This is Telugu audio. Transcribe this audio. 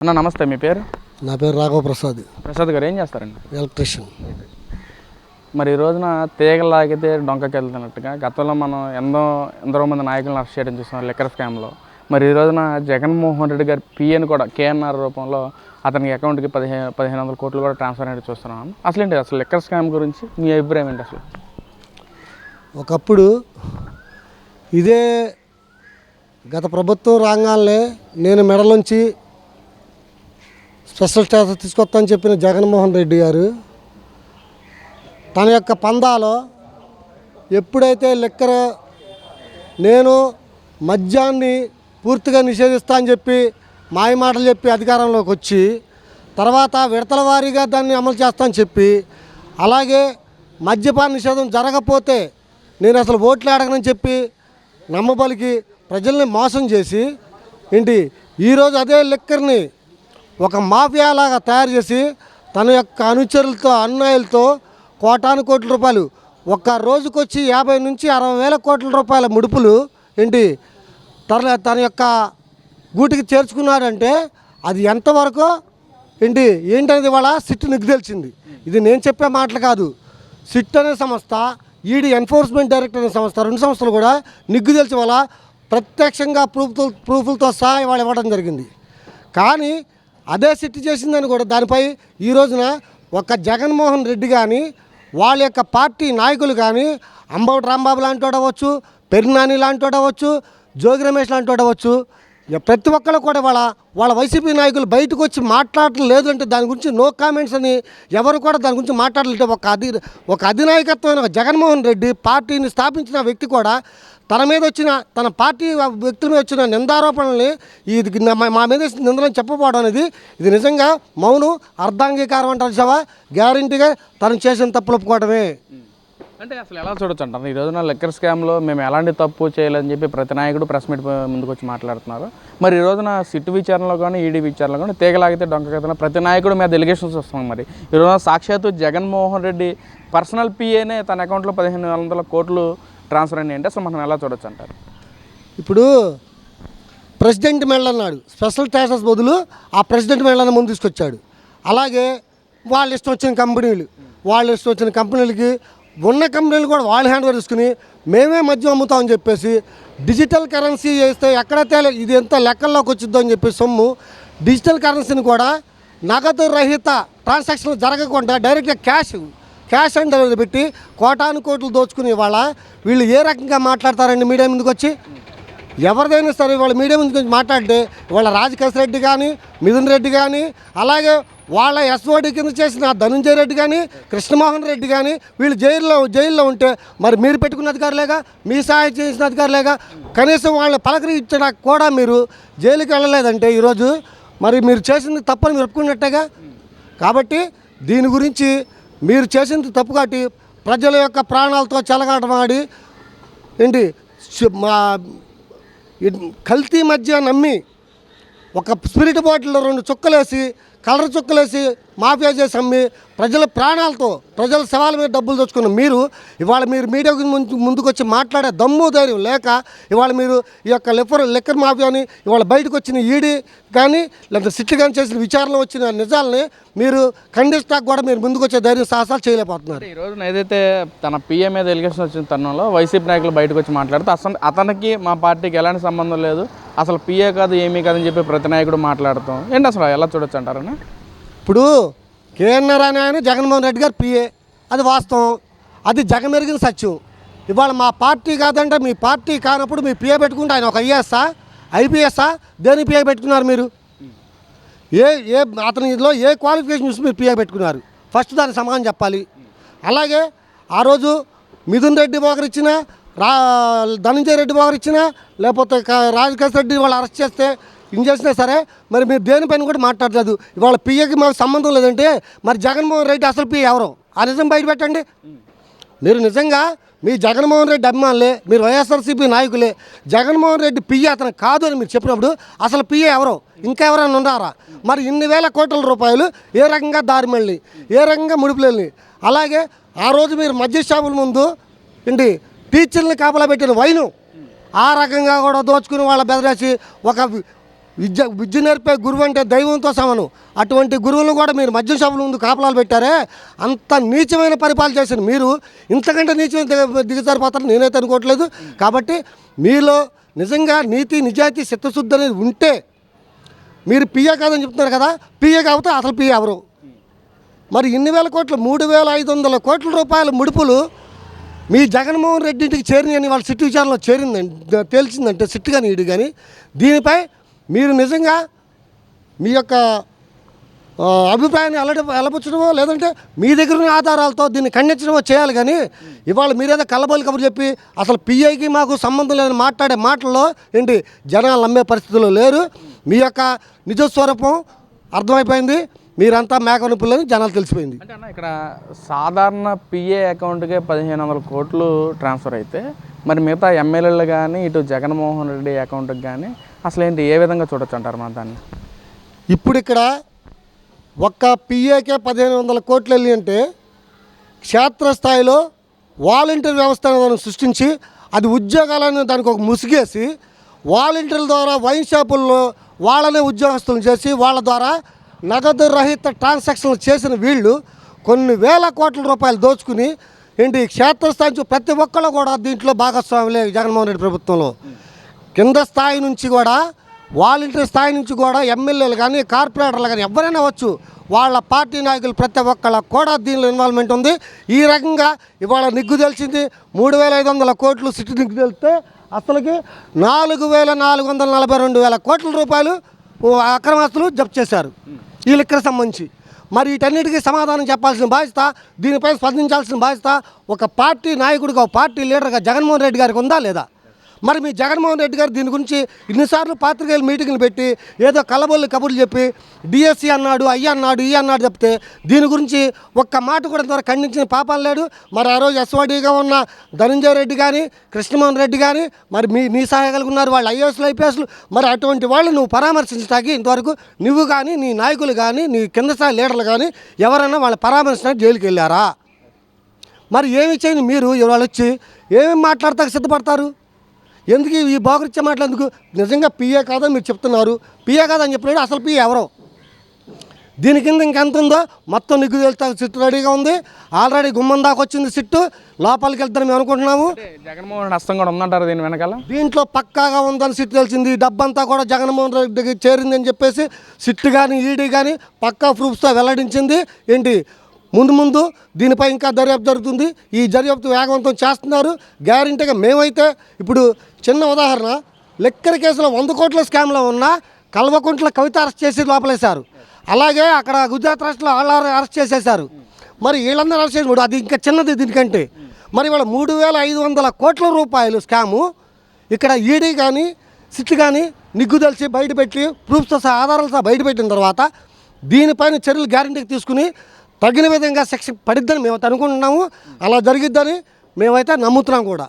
అన్న నమస్తే, మీ పేరు? నా పేరు రాఘవ ప్రసాద్. ప్రసాద్ గారు ఏం చేస్తారండి? ఎలక్ట్రీషియన్. మరి ఈ రోజున తీగలాగితే డొంకకి వెళ్తున్నట్టుగా గతంలో మనం ఎందరో మంది నాయకులను అరెస్ట్ చేయడం చూస్తున్నాం లిక్కర్ స్కామ్లో. మరి ఈ రోజున జగన్మోహన్ రెడ్డి గారి పిఎని కూడా కేఎన్ఆర్ రూపంలో అతనికి అకౌంట్కి 1500 కోట్లు కూడా ట్రాన్స్ఫర్ అనేది చూస్తున్నాం. అసలు లిక్కర్ స్కామ్ గురించి మీ అభిప్రాయం ఏంటి? అసలు ఒకప్పుడు ఇదే గత ప్రభుత్వం రాగానే నేను మెడలోంచి స్పెషల్ స్టాటస్ తీసుకొస్తానని చెప్పిన జగన్మోహన్ రెడ్డి గారు తన యొక్క పందాలో ఎప్పుడైతే లిక్కర్ నేను మద్యాన్ని పూర్తిగా నిషేధిస్తా అని చెప్పి మాయమాటలు చెప్పి అధికారంలోకి వచ్చి తర్వాత విడతల వారీగా దాన్ని అమలు చేస్తానని చెప్పి అలాగే మద్యపాన నిషేధం జరగకపోతే నేను అసలు ఓట్లు అడగనని చెప్పి నమ్మబలికి ప్రజల్ని మోసం చేసి ఈరోజు అదే లిక్కర్ని ఒక మాఫియాలాగా తయారు చేసి తన యొక్క అనుచరులతో అన్యాయులతో కోట్ల రూపాయలు ఒక్క రోజుకొచ్చి 50 నుంచి 60 వేల కోట్ల రూపాయల ముడుపులు తన యొక్క గూటికి చేర్చుకున్నాడంటే అది ఎంతవరకు ఏంటనేది ఇవాళ సిట్ నిగ్గు తెలిసింది. ఇది నేను చెప్పే మాటలు కాదు. సిట్ అనే సంస్థ, ఈడీ ఎన్ఫోర్స్మెంట్ డైరెక్టర్ అనే సంస్థ, 2 సంస్థలు కూడా నిగ్గు తెలిసి వాళ్ళ ప్రత్యక్షంగా ప్రూఫ్లతో సహా ఇవాళ ఇవ్వడం జరిగింది. కానీ అదే సిట్ చేసిందని కూడా దానిపై ఈ రోజున ఒక జగన్మోహన్ రెడ్డి కానీ వాళ్ళ యొక్క పార్టీ నాయకులు కానీ అంబటి రాంబాబు లాంటి వాడు అవ్వచ్చు, పెర్నాని లాంటి వాడు అవ్వచ్చు, జోగి రమేష్ లాంటి వాడు అవ్వచ్చు, ప్రతి ఒక్కరు కూడా వాళ్ళ వైసీపీ నాయకులు బయటకు వచ్చి మాట్లాడటం లేదు అంటే దాని గురించి నో కామెంట్స్ అని ఎవరు కూడా దాని గురించి మాట్లాడలేదు. ఒక అధినాయకత్వమైన జగన్మోహన్ రెడ్డి పార్టీని స్థాపించిన వ్యక్తి కూడా తన మీద వచ్చిన తన పార్టీ వ్యక్తుల మీద వచ్చిన నిందారోపణల్ని ఇది మా మీద నిందలని చెప్పబోవడం అనేది ఇది నిజంగా మౌనం అర్ధాంగీకారం అంటారు సవా. గ్యారంటీగా తను చేసిన తప్పులు ఒప్పుకోవడమే. అంటే అసలు ఎలా చూడొచ్చు అంటారు? ఈ రోజున లిక్కర్ స్కామ్లో మేము ఎలాంటి తప్పు చేయాలని చెప్పి ప్రతి నాయకుడు ప్రెస్ మీట్ ముందుకు వచ్చి మాట్లాడుతున్నారు. మరి ఈ రోజున సిట్ విచారణలో కానీ ఈడీ విచారణలో కానీ తీగలాగితే డొంకగతన ప్రతి నాయకుడు మీద ఎలిగేషన్స్ వస్తున్నాం. మరి ఈ రోజున సాక్షాత్తు జగన్మోహన్ రెడ్డి పర్సనల్ పిఏనే తన అకౌంట్లో 1500 కోట్లు ట్రాన్స్ఫర్ అయ్యి అంటే అసలు మనం ఎలా చూడొచ్చు అంటారు? ఇప్పుడు ప్రెసిడెంట్ మెడల్ అన్నాడు, స్పెషల్ స్టాటస్ బదులు ఆ ప్రెసిడెంట్ మెడల్ని ముందు తీసుకొచ్చాడు. అలాగే వాళ్ళు ఇష్టం వచ్చిన కంపెనీలకి ఉన్న కంపెనీలు కూడా వాళ్ళు హ్యాండ్ ఓవర్ తీసుకుని మేమే మద్యం అమ్ముతామని చెప్పేసి డిజిటల్ కరెన్సీ చేస్తే ఎక్కడైతే ఇది ఎంత లెక్కల్లోకి వచ్చిద్దో అని చెప్పి సొమ్ము డిజిటల్ కరెన్సీని కూడా నగదు రహిత ట్రాన్సాక్షన్లు జరగకుండా డైరెక్ట్గా క్యాష్ అండ్ డెలివరీ పెట్టి కోట్లు దోచుకుని వీళ్ళు ఏ రకంగా మాట్లాడతారండి మీడియా ముందుకు వచ్చి? ఎవరిదైనా సరే వాళ్ళ మీడియా ముందుకు మాట్లాడితే వాళ్ళ రాజకేశ్ రెడ్డి కానీ, మిథున్ రెడ్డి కానీ, అలాగే వాళ్ళ ఎస్ఓడి కింద చేసిన ధనంజయ రెడ్డి కానీ, కృష్ణమోహన్ రెడ్డి కానీ వీళ్ళు జైల్లో ఉంటే మరి మీరు పెట్టుకున్న అధికారులేగా, మీ సహాయం చేసిన అధికారులేగా, కనీసం వాళ్ళని పలకరించిన కూడా మీరు జైలుకి వెళ్ళలేదంటే ఈరోజు మరి మీరు చేసింది తప్పని మీరు ఒప్పుకున్నట్టేగా. కాబట్టి దీని గురించి మీరు చేసింది తప్పు కాబట్టి ప్రజల యొక్క ప్రాణాలతో చెలగాటమాడి కల్తీ మధ్య నమ్మి ఒక స్పిరిట్ బాటిల్లో 2 చుక్కలేసి కలర్ చుక్కలేసి మాఫియా చేసి అమ్మి ప్రజల ప్రాణాలతో ప్రజల శవాల మీద డబ్బులు తెచ్చుకున్న మీరు ఇవాళ మీరు మీడియా ముందుకు వచ్చి మాట్లాడే దమ్ము ధైర్యం లేక ఇవాళ మీరు ఈ యొక్క లిక్కర్ మాఫియాని ఇవాళ బయటకు వచ్చిన ఈడీ కానీ లేదా సిట్ కానీ చేసిన విచారణ వచ్చిన నిజాలని మీరు ఖండిస్తాక కూడా మీరు ముందుకు వచ్చే ధైర్యం సాహసాలు చేయలేకపోతున్నారు. ఈ రోజున ఏదైతే తన పిఏ మీద ఎలిగేషన్ వచ్చిన తరుణంలో వైసీపీ నాయకులు బయటకు వచ్చి మాట్లాడితే అతనికి మా పార్టీకి ఎలాంటి సంబంధం లేదు, అసలు పిఏ కాదు ఏమీ కాదని చెప్పి ప్రతి నాయకుడు మాట్లాడతాం ఏంటి? అసలు ఎలా చూడొచ్చు అంటారని? ఇప్పుడు కేఎన్ఆర్ అని ఆయన జగన్మోహన్ రెడ్డి గారు పిఏ, అది వాస్తవం, అది జగమెరిగిన సత్యం. ఇవాళ మా పార్టీ కాదంటే మీ పార్టీ కానప్పుడు మీ పిఏ పెట్టుకుంటే ఆయన ఒక ఐపీఎస్ఆ దేని పిఏ పెట్టుకున్నారు మీరు? అతనిలో ఏ క్వాలిఫికేషన్ చూసి మీరు పిఏ పెట్టుకున్నారు? ఫస్ట్ దానికి సమాధానం చెప్పాలి. అలాగే ఆ రోజు మిథున్ రెడ్డి బోగరిచ్చినా, ధనంజయ రెడ్డి బోగరిచ్చినా, లేకపోతే రాజకేశ్ రెడ్డి వాళ్ళు అరెస్ట్ చేస్తే ఇం చేసినా సరే మరి మీరు దేనిపైన కూడా మాట్లాడలేదు. ఇవాళ పిఏకి మాకు సంబంధం లేదంటే మరి జగన్మోహన్ రెడ్డి అసలు పిఏ ఎవరో ఆ నిజం బయట పెట్టండి. మీరు నిజంగా మీ జగన్మోహన్ రెడ్డి అభిమానులే, మీరు వైఎస్ఆర్సీపీ నాయకులే, జగన్మోహన్ రెడ్డి పిఏ అతను కాదు అని మీరు చెప్పినప్పుడు అసలు పిఏ ఎవరో ఇంకా ఎవరైనా ఉన్నారా? మరి ఇన్ని వేల కోట్ల రూపాయలు ఏ రకంగా దారి మళ్ళీ ఏ రకంగా ముడిపులేని? అలాగే ఆ రోజు మీరు మద్య షాపుల ముందు టీచర్ని కాపలా పెట్టిన వైను ఆ రకంగా కూడా దోచుకుని వాళ్ళ బెదరేసి ఒక విద్య నేర్పే గురువు అంటే దైవంతో సమానం. అటువంటి గురువులను కూడా మీరు మద్యం షాపుల ముందు కాపలాలు పెట్టారే, అంత నీచమైన పరిపాలన చేసిన మీరు ఇంతకంటే నీచమైన దిగజారిపోతారని నేనైతే అనుకోవట్లేదు. కాబట్టి మీలో నిజంగా నీతి నిజాయితీ చిత్తశుద్ధి అనేది ఉంటే, మీరు పిఏ కాదని చెప్తున్నారు కదా, పిఏ కాకపోతే అసలు పిఏ ఎవరు? మరి ఇన్ని వేల కోట్లు 3,500 కోట్ల రూపాయల ముడుపులు మీ జగన్మోహన్ రెడ్డి ఇంటికి చేరినాయని వాళ్ళ సిట్టు విచారణలో తేల్చిందంటే సిట్టు కానీ ఈడు కానీ, దీనిపై మీరు నిజంగా మీ యొక్క అభిప్రాయాన్ని వెలబుచ్చడమో లేదంటే మీ దగ్గర ఉన్న ఆధారాలతో దీన్ని ఖండించడమో చేయాలి. కానీ ఇవాళ మీరేదో కళ్ళబోలు కబురు చెప్పి అసలు పిఐకి మాకు సంబంధం లేదని మాట్లాడే మాటల్లో ఏంటి జనాలు నమ్మే పరిస్థితుల్లో లేరు. మీ యొక్క నిజస్వరూపం అర్థమైపోయింది. మీరంతా మేకనుపులని జనాలు తెలిసిపోయింది. అంటే అన్న ఇక్కడ సాధారణ పిఏ అకౌంట్కే 1,500 కోట్లు ట్రాన్స్ఫర్ అయితే మరి మిగతా ఎమ్మెల్యేలు కానీ ఇటు జగన్మోహన్ రెడ్డి అకౌంట్కి కానీ అసలు ఏంటి ఏ విధంగా చూడొచ్చు అంటారు మన దాన్ని? ఇప్పుడు ఇక్కడ ఒక్క పిఏకే 1,500 కోట్లు వెళ్ళి అంటే క్షేత్రస్థాయిలో వాలంటీర్ వ్యవస్థను సృష్టించి అది ఉద్యోగాలను దానికి ఒక ముసుగేసి వాలంటీర్ల ద్వారా వైన్ షాపుల్లో వాళ్ళనే ఉద్యోగస్తులను చేసి వాళ్ళ ద్వారా నగదు రహిత ట్రాన్సాక్షన్లు చేసిన వీళ్ళు కొన్ని వేల కోట్ల రూపాయలు దోచుకుని ఏంటి క్షేత్రస్థాయి నుంచి ప్రతి ఒక్కళ్ళు కూడా దీంట్లో భాగస్వాములే. జగన్మోహన్ రెడ్డి ప్రభుత్వంలో కింద స్థాయి నుంచి కూడా వాలంటీర్ స్థాయి నుంచి కూడా ఎమ్మెల్యేలు కానీ కార్పొరేటర్లు కానీ ఎవరైనా వచ్చు, వాళ్ళ పార్టీ నాయకులు ప్రతి ఒక్కళ్ళ కూడా దీనిలో ఇన్వాల్వ్మెంట్ ఉంది. ఈ రకంగా ఇవాళ నిగ్గు తెలిసింది 3,500 కోట్లు సిట్టు నిగ్గు తెలిస్తే అసలుకి 4,442 కోట్ల రూపాయలు అక్రమస్తులు జప్తు చేశారు ఈ లెక్కకు సంబంధించి. మరి వీటన్నిటికీ సమాధానం చెప్పాల్సిన బాధ్యత, దీనిపై స్పందించాల్సిన బాధ్యత ఒక పార్టీ నాయకుడిగా, ఒక పార్టీ లీడర్గా జగన్మోహన్ రెడ్డి గారికి ఉందా లేదా? మరి మీ జగన్మోహన్ రెడ్డి గారు దీని గురించి ఇన్నిసార్లు పాత్రికేయులు మీటింగ్లు పెట్టి ఏదో కలబొల్లి కబుర్లు చెప్పి డిఎస్సి అన్నాడు, అయ్యి అన్నాడు, ఈ అన్నాడు చెప్తే దీని గురించి ఒక్క మాట కూడా ద్వారా ఖండించిన పాపాలు లేడు. మరి ఆ రోజు ఎస్ఓడిగా ఉన్న ధనంజయ రెడ్డి కానీ కృష్ణమోహన్ రెడ్డి కానీ మరి మీ సహాయకులు ఉన్నారు, వాళ్ళు ఐఏఎస్లు ఐపీఎస్లు. మరి అటువంటి వాళ్ళు నువ్వు పరామర్శించడానికి ఇంతవరకు నువ్వు కానీ నీ నాయకులు కానీ నీ కింద స్థాయి లీడర్లు కానీ ఎవరైనా వాళ్ళు పరామర్శించడానికి జైలుకి వెళ్ళారా? మరి ఏమి చేయని మీరు వాళ్ళు వచ్చి ఏమేమి మాట్లాడతానికి సిద్ధపడతారు? ఎందుకు ఈ బాగురిచ్చే మాటలు? నిజంగా పిఏ కాదని మీరు చెప్తున్నారు, పిఏ కాదని చెప్పినాడు, అసలు పిఏ ఎవరో? దీని కింద ఇంకెంత ఉందో మొత్తం నిగ్గు తెలుస్తా. సిట్టు రెడీగా ఉంది, ఆల్రెడీ గుమ్మం దాకా వచ్చింది సిట్టు, లోపలికి వెళ్తారని మేము అనుకుంటున్నాము. జగన్మోహన్ హస్తం కూడా ఉందంటారు దీని వెనకాల? దీంట్లో పక్కాగా ఉందని సిట్టు తెలిసింది. డబ్బంతా కూడా జగన్మోహన్ రెడ్డికి చేరింది అని చెప్పేసి సిట్టు కానీ ఈడీ కానీ పక్కా ప్రూఫ్స్తో వెల్లడించింది. ఏంటి ముందు దీనిపై ఇంకా దర్యాప్తు జరుగుతుంది. ఈ దర్యాప్తు వేగవంతం చేస్తున్నారు గ్యారెంటీగా. మేమైతే ఇప్పుడు చిన్న ఉదాహరణ, లెక్కర కేసులో 100 కోట్ల స్కామ్లో ఉన్న కల్వకుంట్ల కవిత అరెస్ట్ చేసి లోపలేశారు. అలాగే అక్కడ గుజరాత్ రాష్ట్రంలో వాళ్ళు అరెస్ట్ చేసేశారు. మరి వీళ్ళందరూ అరెస్ట్ చేసి అది ఇంకా చిన్నది దీనికంటే. మరి వాళ్ళ 3,500 కోట్ల రూపాయలు స్కాము ఇక్కడ ఈడీ కానీ సిట్ కానీ నిగ్గు తెలిసి బయటపెట్టి ప్రూఫ్స్తో సహా ఆధారాలతో బయటపెట్టిన తర్వాత దీనిపైన చర్యలు గ్యారెంటీకి తీసుకుని తగిన విధంగా శిక్ష పడిద్దని మేము అనుకుంటున్నాము. అలా జరిగిద్దని మేమైతే నమ్ముతున్నాం కూడా.